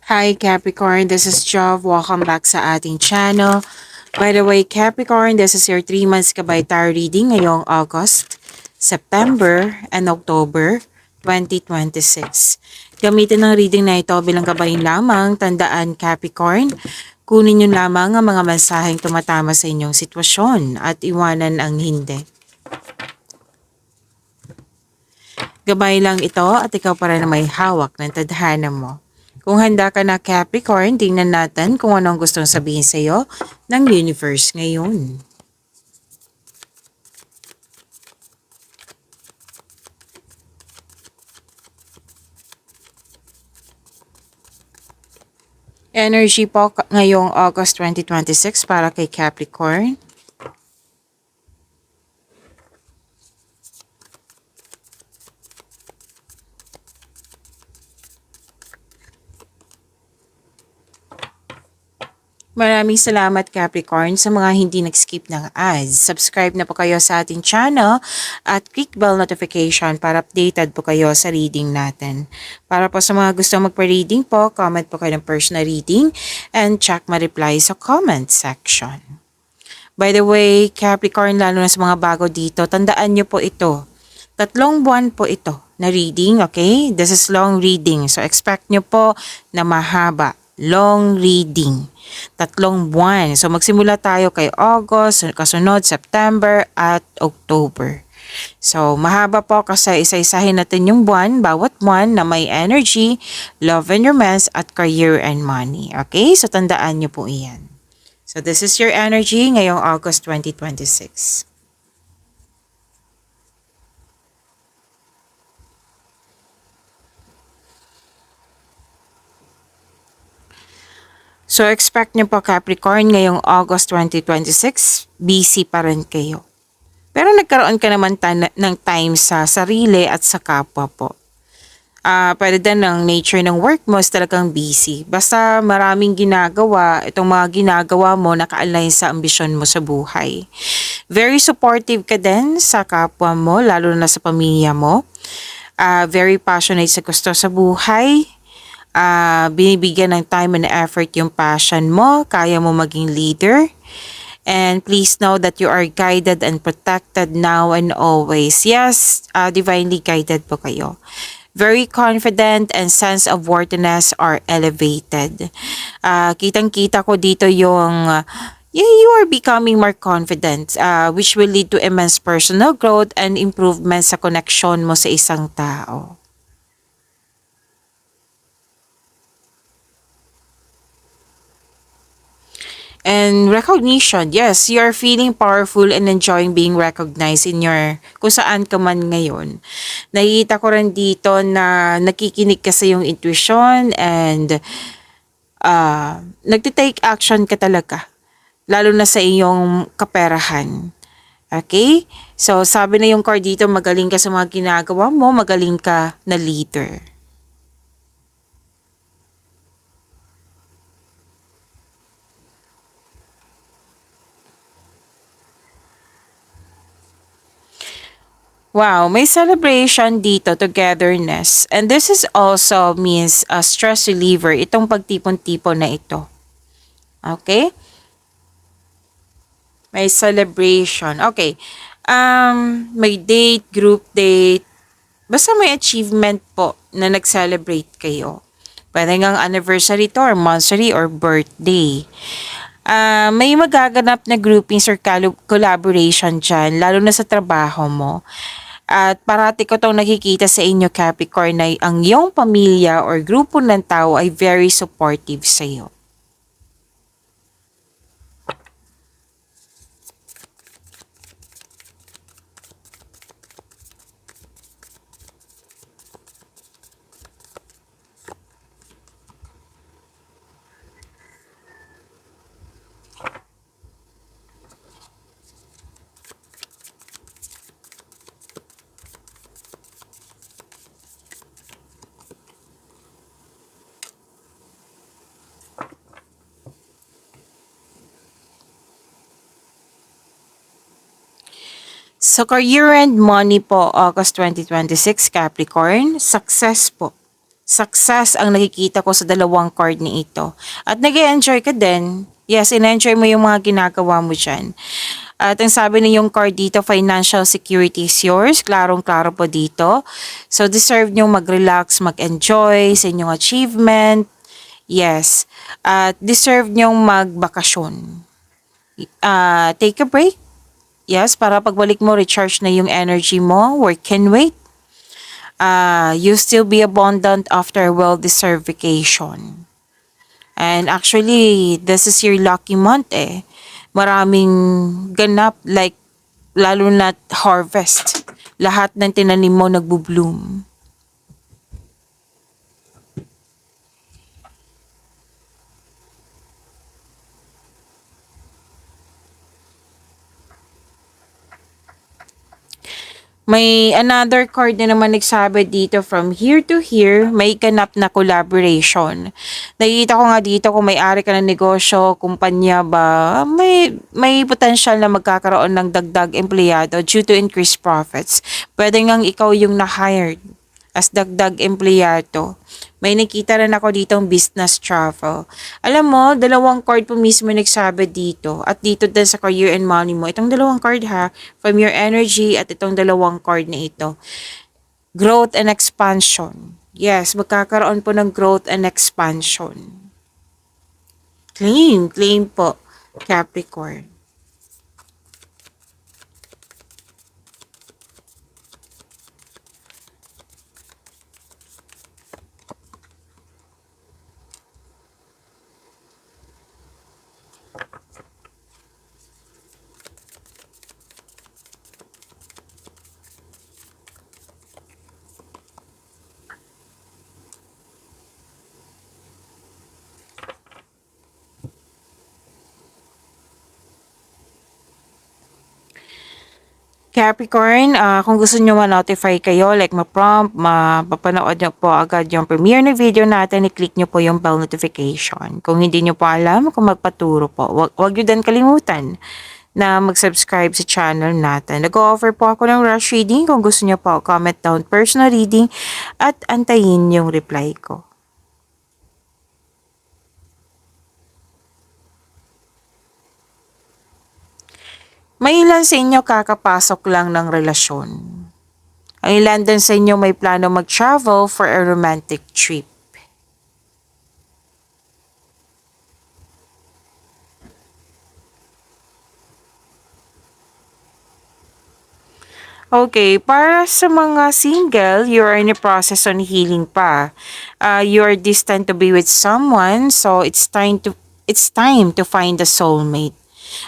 Hi Capricorn, this is Jov. Welcome back sa ating channel. By the way, Capricorn, this is your 3 months kabay tarot reading ngayong August, September, and October 2026. Gamitin ng reading na ito bilang gabayin lamang. Tandaan Capricorn, kunin nyo lamang ang mga mensaheng tumatama sa inyong sitwasyon at iwanan ang hindi. Gabay lang ito at ikaw para na may hawak ng tadhana mo. Kung handa ka na Capricorn, tingnan natin kung ano ang gustong sabihin sa iyo ng universe ngayon. Energy po ngayong August 2026 para kay Capricorn. Maraming salamat Capricorn sa mga hindi nag-skip ng ads. Subscribe na po kayo sa ating channel at click bell notification para updated po kayo sa reading natin. Para po sa mga gusto magpa-reading po, comment po kayo ng personal reading and check ma-reply sa comment section. By the way, Capricorn, lalo na sa mga bago dito, tandaan nyo po ito. 3 buwan po ito na reading, okay? This is long reading. So expect nyo po na mahaba. Long reading. 3 buwan. So magsimula tayo kay August, kasunod September at October. So mahaba po kasi isa-isahin natin yung buwan, bawat buwan na may energy, love and romance at career and money. Okay? So tandaan nyo po iyan. So this is your energy ngayong August 2026. So expect nyo po Capricorn ngayong August 2026, busy pa rin kayo. Pero nagkaroon ka naman ng time sa sarili at sa kapwa po. Pwede din ng nature ng work mo is talagang busy. Basta maraming ginagawa, itong mga ginagawa mo naka-align sa ambisyon mo sa buhay. Very supportive ka din sa kapwa mo, lalo na sa pamilya mo. Very passionate sa gusto sa buhay. Binibigyan ng time and effort yung passion mo, kaya mo maging leader. And please know that you are guided and protected now and always. Yes, divinely guided po kayo. Very confident and sense of worthiness are elevated. Kitang-kita ko dito yung you are becoming more confident, which will lead to immense personal growth and improvement sa connection mo sa isang tao. And recognition, yes, you are feeling powerful and enjoying being recognized in your, kung saan ka man ngayon. Nakikita ko rin dito na nakikinig ka sa iyong intuition and nagtitake action ka talaga. Lalo na sa iyong kaperahan. Okay? So, sabi na yung card dito, magaling ka sa mga ginagawa mo, magaling ka na leader. Wow, may celebration dito, togetherness. And this is also means a stress reliever, itong pagtipon-tipon na ito. Okay? May celebration. Okay. May date, group date. Basta may achievement po na nag-celebrate kayo. Pwede ngang anniversary to or monthsary or birthday. May magaganap na groupings or collaboration dyan, lalo na sa trabaho mo. At parati ko itong nakikita sa inyo Capricorn na ang iyong pamilya or grupo ng tao ay very supportive sa iyo. Sa career and money po, August 2026, Capricorn, success po. Success ang nakikita ko sa dalawang card ni ito. At nag-enjoy ka din. Yes, in-enjoy mo yung mga ginagawa mo dyan. At ang sabi na yung card dito, financial security is yours. Klarong-klaro po dito. So, deserve nyo mag-relax, mag-enjoy sa inyong achievement. Yes. At deserve nyong magbakasyon. Take a break. Yes, para pagbalik mo, recharge na yung energy mo. Work can wait. You still be abundant after a well-deserved vacation. And actually, this is your lucky month eh. Maraming ganap like lalo na harvest. Lahat ng tinanim mo nagbo-bloom. May another card na naman nagsabi dito from here to here, may ganap na collaboration. Nakikita ko nga dito kung may-ari ka ng negosyo, kumpanya ba, may potential na magkakaroon ng dagdag empleyado due to increased profits. Pwede ngang ikaw yung na-hired as dagdag empleyado. May nakita rin ako ditong business travel. Alam mo, dalawang card po mismo nagsabi dito. At dito din sa career and money mo. Itong dalawang card ha, from your energy at itong dalawang card na ito. Growth and expansion. Yes, magkakaroon po ng growth and expansion. Claim po, Capricorn. Capricorn, kung gusto nyo ma-notify kayo, like ma-prompt, mapapanood nyo po agad yung premiere na video natin, i-click nyo po yung bell notification. Kung hindi nyo po alam, kung magpaturo po, wag nyo din kalimutan na mag-subscribe sa channel natin. Nag-offer po ako ng rush reading. Kung gusto nyo po, comment down personal reading at antayin yung reply ko. May ilan sa inyo kakapasok lang ng relasyon. Ang ilan din sa inyo may plano mag-travel for a romantic trip. Okay, para sa mga single, you are in the process on healing pa. You are destined to be with someone, so it's time to find a soulmate.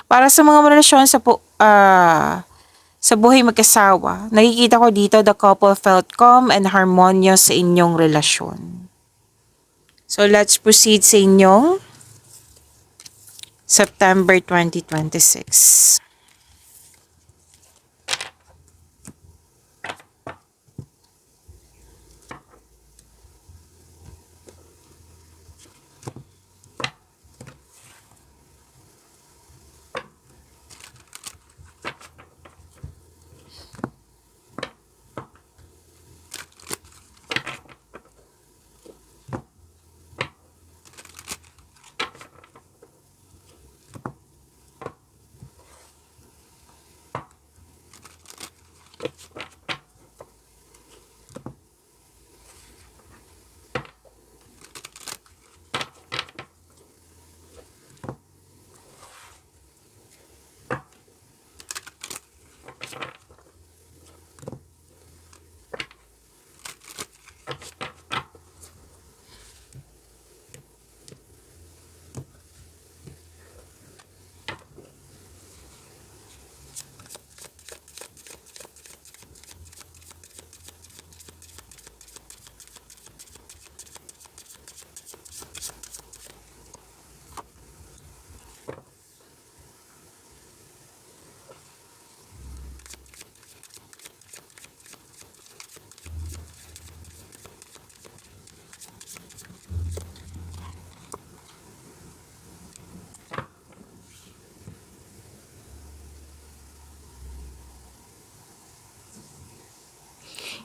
Para sa mga relasyon sa buhay mag-asawa, nakikita ko dito the couple felt calm and harmonious sa inyong relasyon. So let's proceed sa inyong September 2026.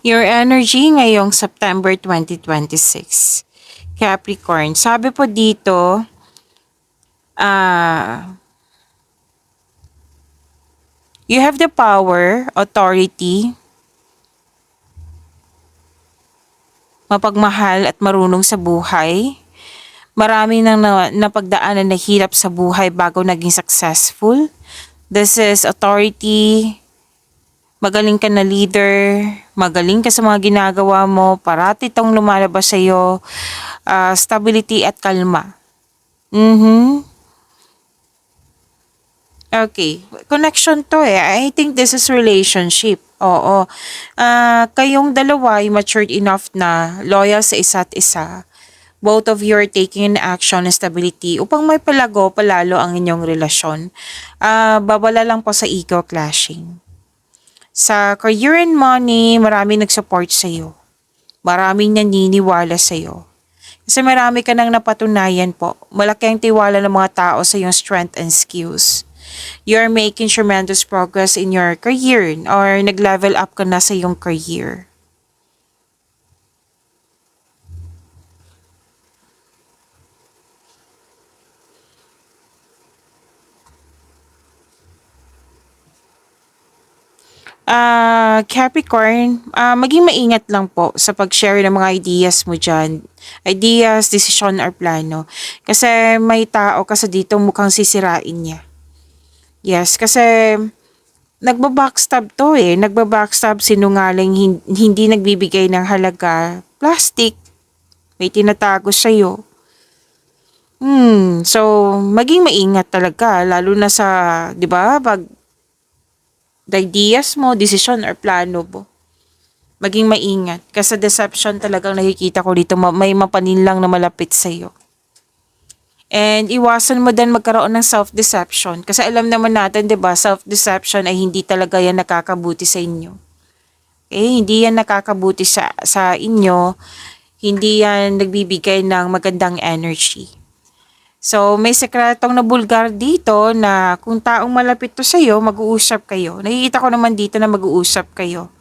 Your energy ngayong September 2026. Capricorn, sabi po dito, ah, you have the power, authority, mapagmahal at marunong sa buhay. Marami nang napagdaanan na hirap sa buhay bago naging successful. This is authority, magaling ka na leader, magaling ka sa mga ginagawa mo, parati itong lumalabas sa iyo, stability at kalma. Okay, connection to eh. I think this is relationship. Oo. Kayong dalawa ay matured enough na loyal sa isa't isa. Both of you are taking an action and stability upang may palago palalo ang inyong relasyon. Babala lang po sa ego clashing. Sa career and money, maraming nag-support sa iyo. Maraming naniniwala sa iyo. Kasi marami ka nang napatunayan po. Malaki ang tiwala ng mga tao sa iyong strength and skills. You're making tremendous progress in your career or nag-level up ka na sa iyong career. Capricorn, maging maingat lang po sa pag-share ng mga ideas mo dyan. Ideas, decision, or plano. Kasi may tao kasi dito mukhang sisirain niya. Yes, kasi nagbabackstab to eh. Nagbabackstab, sinungaling, hindi nagbibigay ng halaga. Plastic, may tinatago sa'yo. So, maging maingat talaga. Lalo na sa, di ba, pag the ideas mo, decision or plano mo. Maging maingat. Kasi deception talagang nakikita ko dito. May mapaninlang na malapit sa'yo. And iwasan mo din magkaroon ng self-deception. Kasi alam naman natin, 'di ba, self-deception ay hindi talaga yan nakakabuti sa inyo. Hindi yan nakakabuti sa inyo. Hindi yan nagbibigay ng magandang energy. So, may sekretong nabulgar dito na kung taong malapit to sa iyo, mag-uusap kayo. Nakikita ko naman dito na mag-uusap kayo.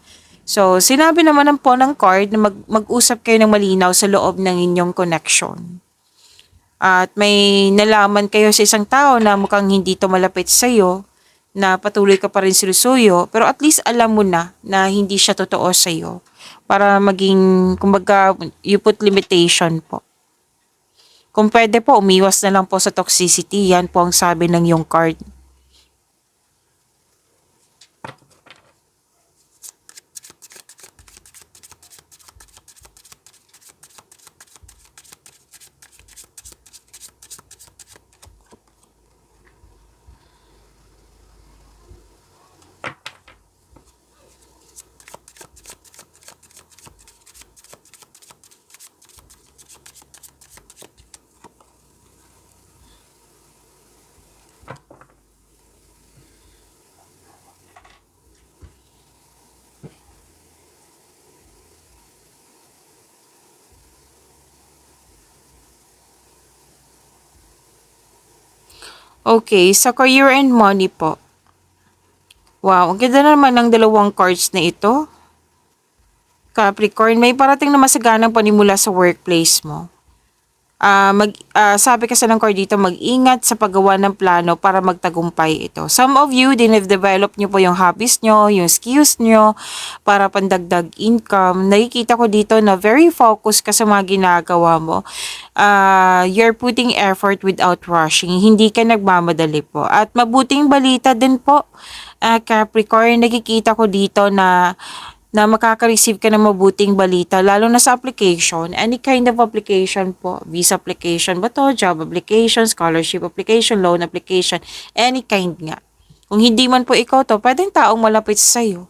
So, sinabi naman po ng card na mag-usap kayo ng malinaw sa loob ng inyong connection. At may nalaman kayo sa isang tao na mukhang hindi to malapit sa iyo, na patuloy ka pa rin sinusuyo, pero at least alam mo na hindi siya totoo sa iyo. Para maging, kumbaga, you put limitation po. Kung pwede po, umiwas na lang po sa toxicity. Yan po ang sabi ng yung card. Okay, sa career and money po. Wow, ang ganda naman ng dalawang cards na ito. Capricorn, may parating na masaganang panimula sa workplace mo. Sabi kasi ng card dito, mag-ingat sa paggawa ng plano para magtagumpay ito. Some of you, develop nyo po yung hobbies nyo, yung skills nyo, para pandagdag income. Nakikita ko dito na very focused ka sa mga ginagawa mo. You're putting effort without rushing. Hindi ka nagmamadali po. At mabuting balita din po, Capricorn, nakikita ko dito na makaka-receive ka ng mabuting balita, lalo na sa application, any kind of application po, visa application ba to, job application, scholarship application, loan application, any kind nga. Kung hindi man po ikaw to, pwedeng taong malapit sa iyo.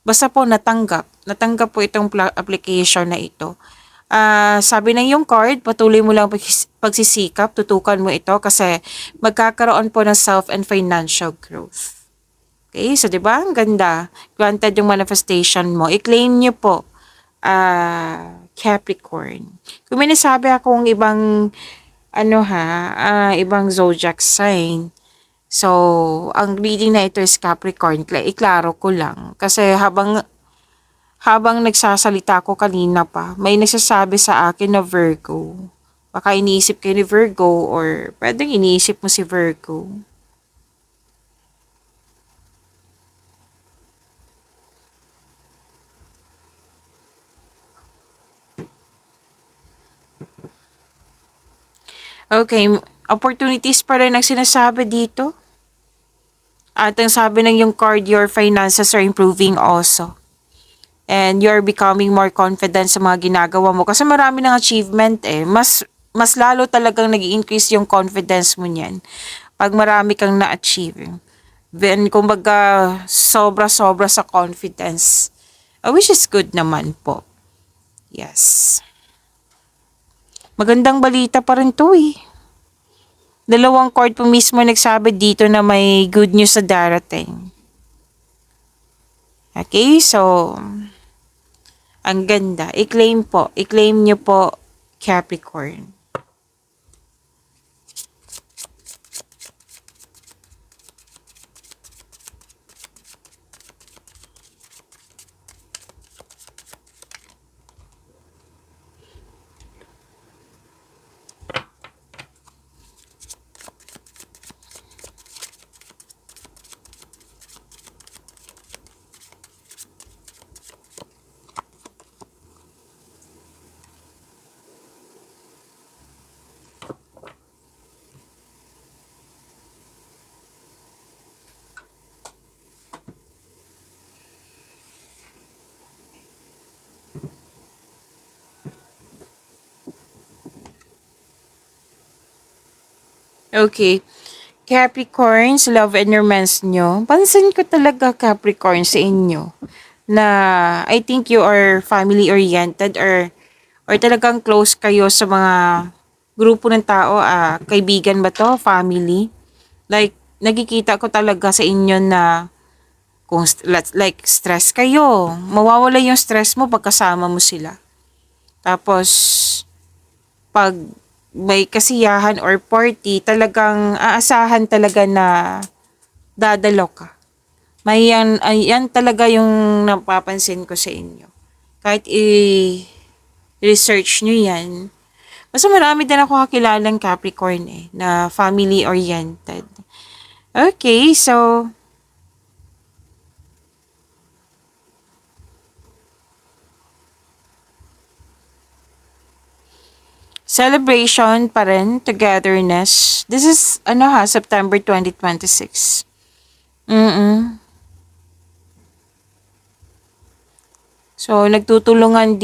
Basta po natanggap po itong application na ito. Sabi ng yung card, patuloy mo lang pagsisikap, tutukan mo ito kasi magkakaroon po ng self and financial growth. Okay, so 'di ba? Ang ganda. Granted yung manifestation mo. I-claim niyo po, Capricorn. Kung may nasabi akong ibang ibang zodiac sign. So, ang reading na ito is Capricorn. Iklaro ko lang kasi habang Habang nagsasalita ko kanina pa, may nagsasabi sa akin na Virgo. Baka iniisip kayo ni Virgo or pwedeng iniisip mo si Virgo. Okay, opportunities pa rin ang sinasabi dito. At ang sabi ng yung card, your finances are improving also. And you're becoming more confident sa mga ginagawa mo. Kasi marami ng achievement eh. Mas lalo talagang nag-increase yung confidence mo niyan. Pag marami kang na-achieve. Then, kumbaga, sobra-sobra sa confidence. Which is good naman po. Yes. Magandang balita pa rin to eh. Dalawang card po mismo nagsabi dito na may good news sa darating. Okay, so, ang ganda. I-claim po. I-claim nyo po, Capricorn. Okay. Capricorns, love and romance nyo. Pansin ko talaga, Capricorn, sa inyo na I think you are family-oriented or talagang close kayo sa mga grupo ng tao, kaibigan ba to, family? Like, nagkikita ko talaga sa inyo na kung like stress kayo, mawawala yung stress mo pagkasama mo sila. Tapos, pag may kasiyahan or party, talagang aasahan talaga na dadalo ka. May yan talaga yung napapansin ko sa inyo. Kahit i-research nyo yan. Basta marami din ako kakilalang Capricorn na family-oriented. Okay, so, celebration pa rin, togetherness. This is, September 2026. So, nagtutulungan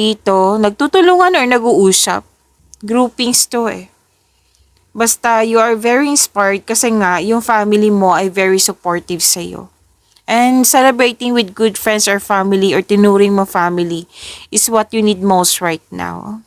or nag-uusap. Groupings to eh. Basta you are very inspired kasi nga yung family mo ay very supportive sa'yo. And celebrating with good friends or family or tinuring mo family is what you need most right now.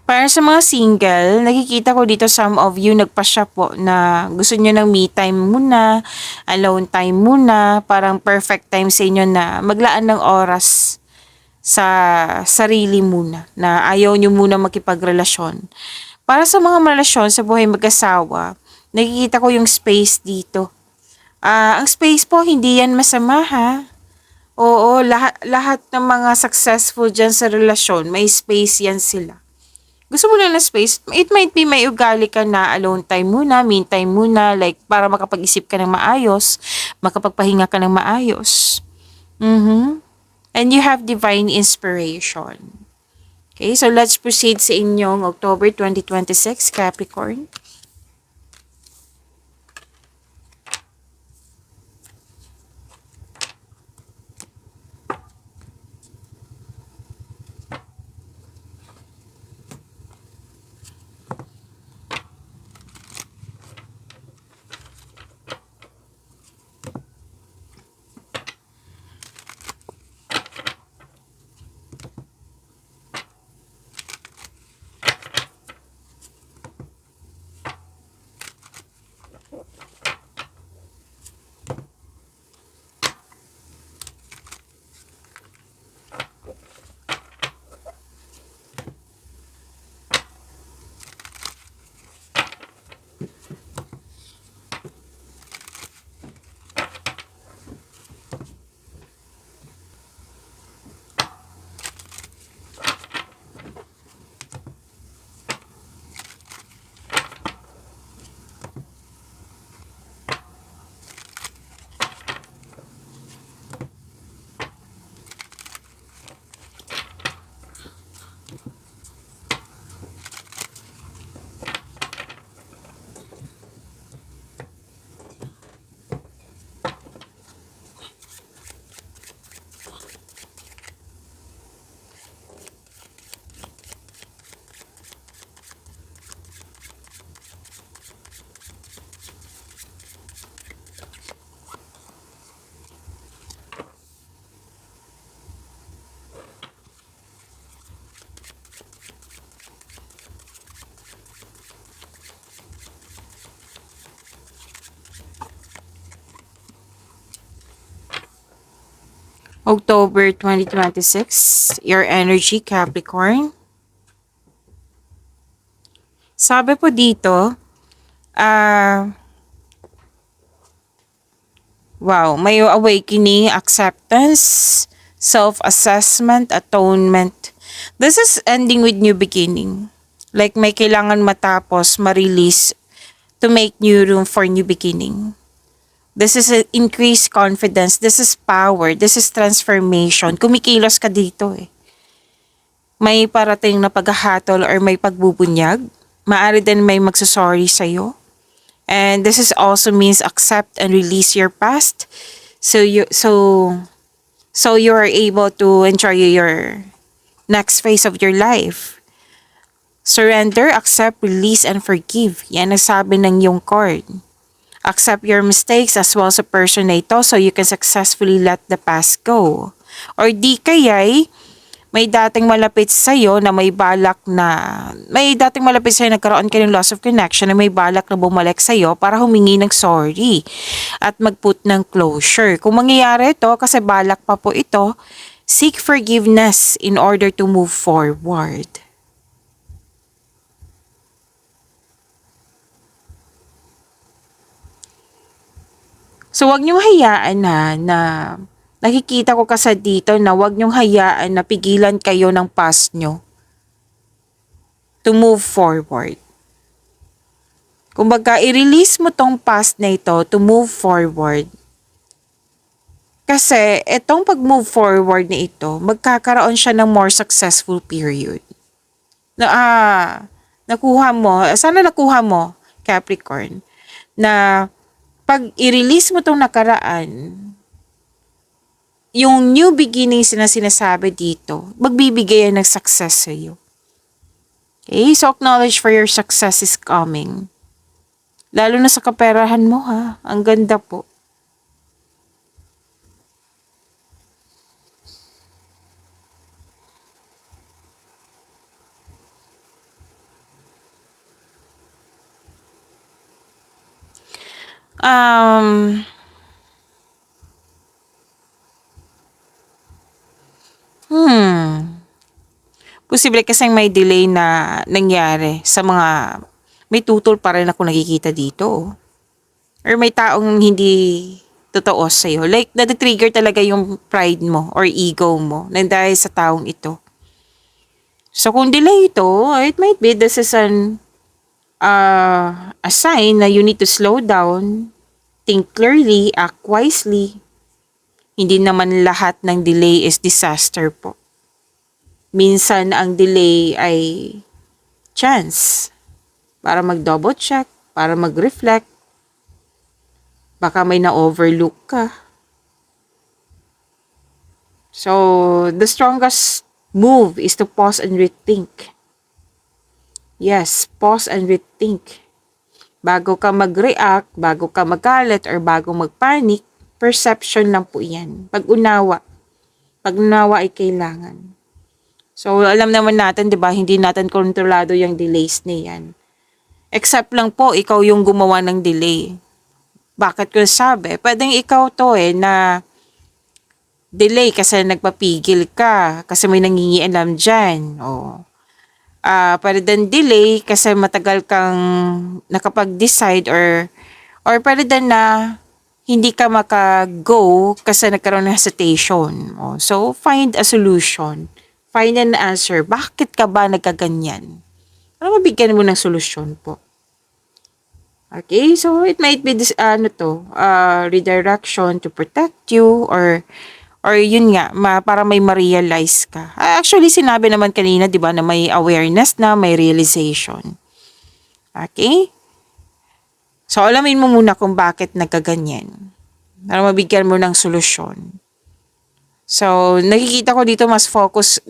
Para sa mga single, nakikita ko dito some of you nagpasya po na gusto nyo ng me time muna, alone time muna, parang perfect time sa inyo na maglaan ng oras sa sarili muna, na ayaw nyo muna makipagrelasyon. Para sa mga relasyon sa buhay mag-asawa, nakikita ko yung space dito. Ang space po, hindi yan masama ha. Oo, lahat ng mga successful dyan sa relasyon, may space yan sila. Gusto mo lang na space, it might be may ugali ka na alone time muna, me time muna, like para makapag-isip ka ng maayos, makapagpahinga ka ng maayos. And you have divine inspiration. Okay, so let's proceed sa inyong October 2026, Capricorn. October 2026, your energy, Capricorn. Sabi po dito, ah, wow, may awakening, acceptance, self-assessment, atonement. This is ending with new beginning. Like may kailangan matapos, ma-release to make new room for new beginning. This is a increased confidence. This is power. This is transformation. Kumikilos ka dito eh. May parating na paghahatol or may pagbubunyag. Maari din may magsasorry sa'yo. And this is also means accept and release your past. So you are able to enjoy your next phase of your life. Surrender, accept, release, and forgive. Yan ang sabi ng iyong card. Accept your mistakes as well sa person na ito so you can successfully let the past go. Or di kaya'y may dating malapit sa'yo na may dating malapit sa'yo nagkaroon ka ng loss of connection na may balak na bumalik sa'yo para humingi ng sorry at mag-put ng closure. Kung mangyayari ito, kasi balak pa po ito, seek forgiveness in order to move forward. So, wag niyong hayaan na nakikita ko kasi dito na wag niyong hayaan na pigilan kayo ng past niyo to move forward. Kumbaga, i-release mo tong past na ito to move forward. Kasi, itong pag-move forward na ito, magkakaroon siya ng more successful period. Sana nakuha mo, Capricorn, na pag i-release mo tong nakaraan, yung new beginnings na sinasabi dito, magbibigay yan ng success sa iyo. Okay? So, acknowledge for your success is coming. Lalo na sa kaperahan mo, ha? Ang ganda po. Um, Posible kasing may delay na nangyari sa mga may tutol pa rin ako nakikita dito. Or may taong hindi totoo sa'yo. Like, nade-trigger talaga yung pride mo or ego mo na dahil sa taong ito. So, kung delay ito, it might be this is a sign na you need to slow down, think clearly, act wisely. Hindi naman lahat ng delay is disaster po. Minsan ang delay ay chance para mag-double check, para mag-reflect. Baka may na-overlook ka. So, the strongest move is to pause and rethink. Yes, pause and rethink. Bago ka mag-react, bago ka magalit, or bago mag-panic, perception lang po yan. Pag-unawa. Pag-unawa ay kailangan. So, alam naman natin, di ba, hindi natin kontrolado yung delays na yan. Except lang po, ikaw yung gumawa ng delay. Bakit ko sabi? Pwedeng ikaw to na delay kasi nagpapigil ka, kasi may nangingialam dyan. Pwede din delay kasi matagal kang nakapag-decide or pwede din na hindi ka maka-go kasi nagkaroon ng hesitation. So, find a solution. Find an answer. Bakit ka ba nagkaganyan? Para mabigyan mo ng solusyon po. Okay, so it might be this redirection to protect you or yun nga, para may ma-realize ka. Actually, sinabi naman kanina, 'di ba, na may awareness na, may realization. Okay? So, alamin mo muna kung bakit nagkaganyan. Para mabigyan mo ng solusyon. So, nakikita ko dito mas focus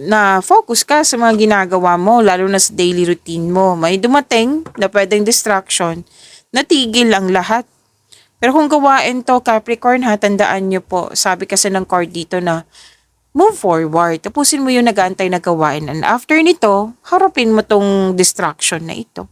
ka sa mga ginagawa mo, lalo na sa daily routine mo. May dumating na pwedeng distraction, natigil ang lahat. Pero kung gawain to, Capricorn, tandaan nyo po, sabi kasi ng card dito na move forward. Tapusin mo yung nag-aantay na gawain. And after nito, harapin mo tong distraction na ito.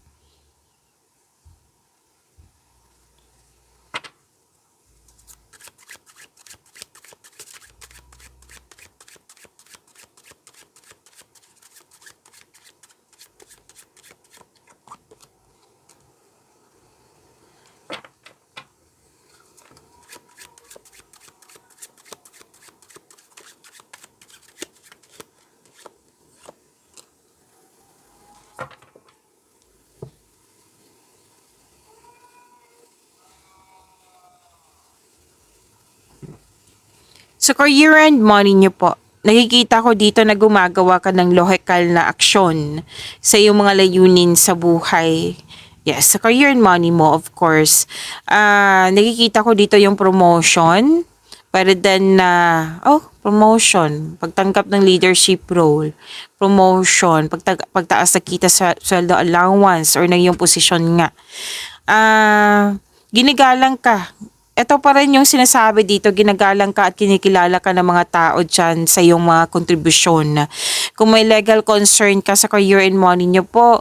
Sa career and money nyo po, nakikita ko dito na gumagawa ka ng lohikal na aksyon sa iyong mga layunin sa buhay. Yes, sa career and money mo, of course. Nakikita ko dito yung promotion. Para din na, promotion. Pagtanggap ng leadership role. Promotion. Pagtaas na kita sa sweldo allowance or ng iyong posisyon nga. Ginagalang ka. Ito pa rin yung sinasabi dito, ginagalang ka at kinikilala ka ng mga tao dyan sa iyong mga kontribusyon. Kung may legal concern ka sa career and money nyo po,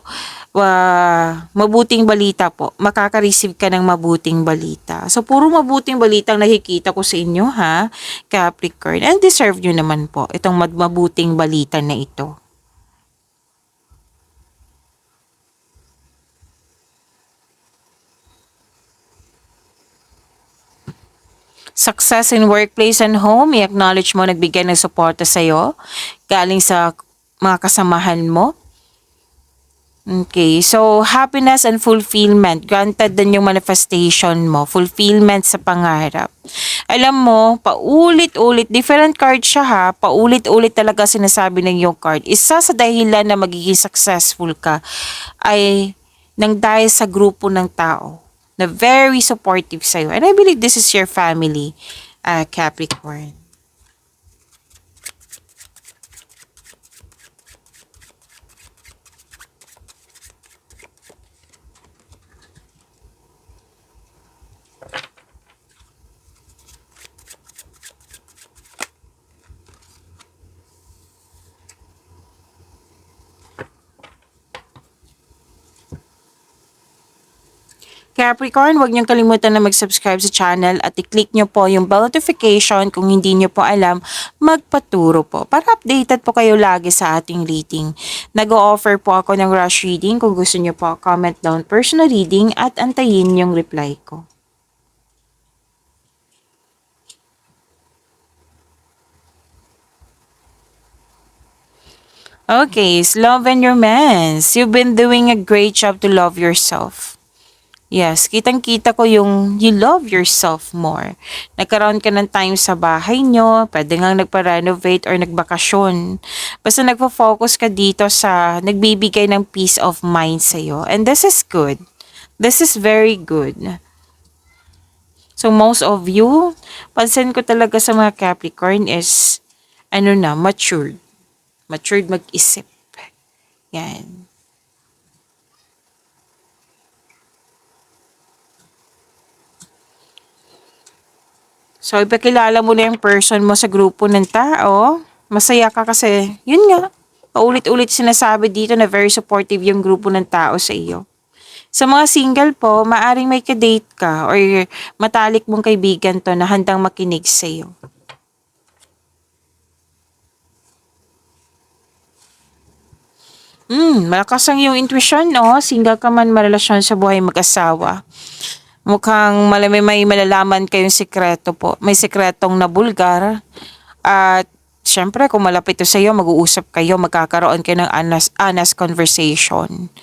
mabuting balita po. Makaka-receive ka ng mabuting balita. So, puro mabuting balita ang nakikita ko sa inyo, ha, Capricorn. And deserve nyo naman po itong mabuting balita na ito. Success in workplace and home, i-acknowledge mo nagbigay ng suporta sa'yo galing sa mga kasamahan mo. Okay, so happiness and fulfillment, granted din yung manifestation mo, fulfillment sa pangarap. Alam mo, paulit-ulit, different card siya ha, paulit-ulit talaga sinasabi ng yung card. Isa sa dahilan na magiging successful ka ay nang dahil sa grupo ng tao na very supportive sa'yo. And I believe this is your family, Capricorn. Capricorn, huwag niyong kalimutan na mag-subscribe sa channel at i-click niyo po yung bell notification kung hindi niyo po alam, magpaturo po para updated po kayo lagi sa ating reading. Nag-o-offer po ako ng rush reading kung gusto niyo po, comment down personal reading at antayin yung reply ko. Okay, it's love and romance. You've been doing a great job to love yourself. Yes, kitang-kita ko yung you love yourself more. Nagkaroon ka ng time sa bahay nyo, pwede nga nagpa-renovate or nagbakasyon. Basta nagpo-focus ka dito sa nagbibigay ng peace of mind sa'yo. And this is good. This is very good. So most of you, pansin ko talaga sa mga Capricorn is, matured. Matured mag-isip. Yan. So, ipakilala mo na yung person mo sa grupo ng tao. Masaya ka kasi, yun nga, paulit-ulit sinasabi dito na very supportive yung grupo ng tao sa iyo. Sa mga single po, maaring may kadate ka or matalik mong kaibigan to na handang makinig sa iyo. Malakas ang iyong intuition, no? Single ka man, marelasyon sa buhay mag-asawa. Mukhang may malalaman kayong sikreto po. May sikretong nabulgar. At syempre, kung malapit to sa iyo, mag-uusap kayo, magkakaroon kayo ng honest conversation.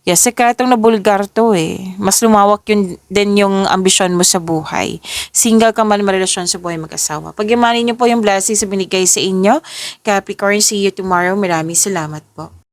Yes, sikretong nabulgar to eh. Mas lumawak yun din yung ambisyon mo sa buhay. Single ka man, marelasyon sa buhay mag-asawa. Pagyamanin niyo po yung blessings na binigay sa inyo. Capricorn, see you tomorrow. Maraming salamat po.